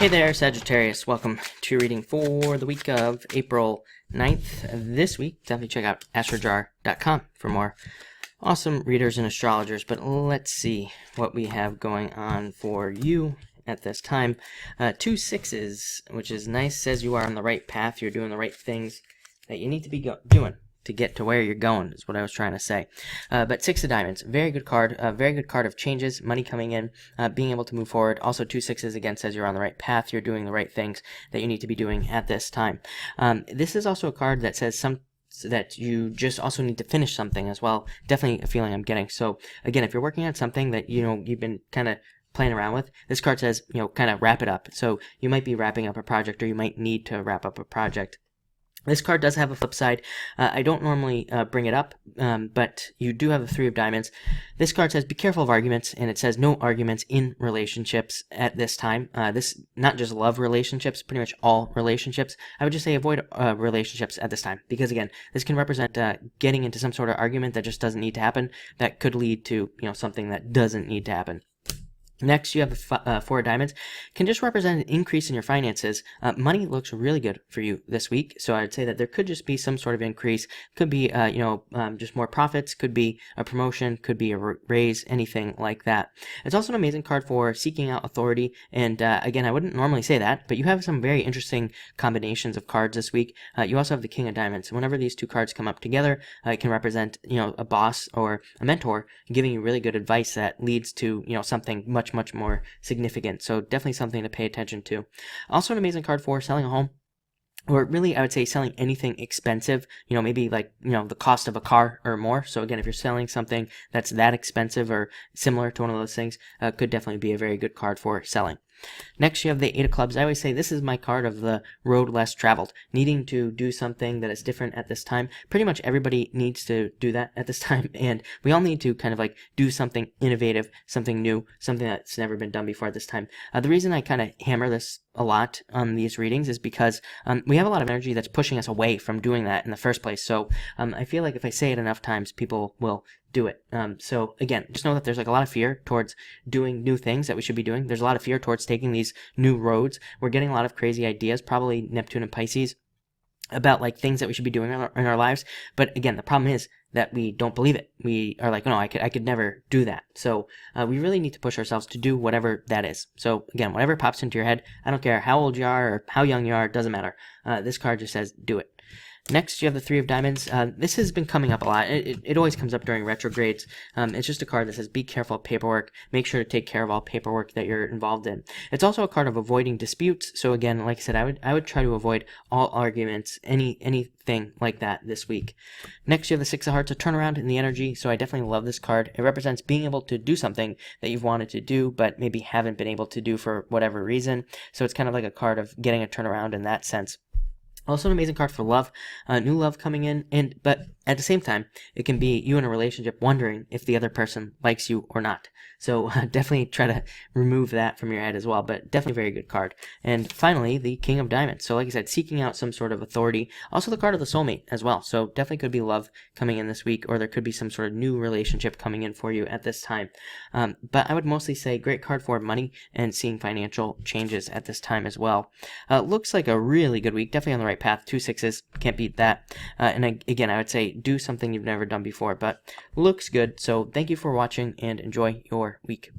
Hey there, Sagittarius. Welcome to reading for the week of April 9th. This week, definitely check out astrojar.com for more awesome readers and astrologers. But let's see what we have going on for you at this time. 2 6s, which is nice, says you are on the right path. You're doing the right things that you need to be doing to get to where you're going, is what I was trying to say. But 6 of diamonds, very good card, very good card of changes, money coming in, being able to move forward. Also 2 6s again says you're on the right path, you're doing the right things that you need to be doing at this time. This is also a card that says that you just also need to finish something as well. Definitely a feeling I'm getting. So again, if you're working on something that you've been kind of playing around with, this card says kind of wrap it up. So you might be wrapping up a project, or you might need to wrap up a project. This card does have a flip side. I don't normally bring it up, but you do have the 3 of diamonds. This card says be careful of arguments, and it says no arguments in relationships at this time. This, not just love relationships, pretty much all relationships. I would just say avoid relationships at this time, because again, this can represent getting into some sort of argument that just doesn't need to happen, that could lead to something that doesn't need to happen. Next, you have the 4 of diamonds. Can just represent an increase in your finances. Money looks really good for you this week, so I'd say that there could just be some sort of increase. Could be, just more profits. Could be a promotion. Could be a raise. Anything like that. It's also an amazing card for seeking out authority. And again, I wouldn't normally say that, but you have some very interesting combinations of cards this week. You also have the King of Diamonds. Whenever these 2 cards come up together, it can represent, a boss or a mentor giving you really good advice that leads to, something much more significant. So definitely something to pay attention to. Also an amazing card for selling a home, or really I would say selling anything expensive, maybe like the cost of a car or more. So again, if you're selling something that's that expensive or similar to one of those things, could definitely be a very good card for selling. Next, you have the 8 of clubs. I always say this is my card of the road less traveled, needing to do something that is different at this time. Pretty much everybody needs to do that at this time, and we all need to kind of like do something innovative, something new, something that's never been done before at this time. The reason I kind of hammer this a lot on these readings is because we have a lot of energy that's pushing us away from doing that in the first place. So I feel like if I say it enough times, people will do it. So again, just know that there's like a lot of fear towards doing new things that we should be doing. There's a lot of fear towards taking these new roads. We're getting a lot of crazy ideas, probably Neptune and Pisces, about like things that we should be doing in our lives. But again, the problem is that we don't believe it. We are like, no, I could never do that. So we really need to push ourselves to do whatever that is. So again, whatever pops into your head, I don't care how old you are or how young you are, it doesn't matter. This card just says do it. Next, you have the 3 of diamonds. This has been coming up a lot. It always comes up during retrogrades. It's just a card that says be careful of paperwork. Make sure to take care of all paperwork that you're involved in. It's also a card of avoiding disputes. So again, like I said, I would try to avoid all arguments, anything like that this week. Next, you have the 6 of hearts, a turnaround in the energy. So I definitely love this card. It represents being able to do something that you've wanted to do, but maybe haven't been able to do for whatever reason. So it's kind of like a card of getting a turnaround in that sense. Also an amazing card for love, new love coming in, but at the same time, it can be you in a relationship wondering if the other person likes you or not. So definitely try to remove that from your head as well, but definitely a very good card. And finally, the King of Diamonds. So like I said, seeking out some sort of authority. Also the card of the soulmate as well. So definitely could be love coming in this week, or there could be some sort of new relationship coming in for you at this time. But I would mostly say great card for money and seeing financial changes at this time as well. Looks like a really good week, definitely on the right path. 2 6s, can't beat that. And again, I would say do something you've never done before, but looks good. So thank you for watching and enjoy your week.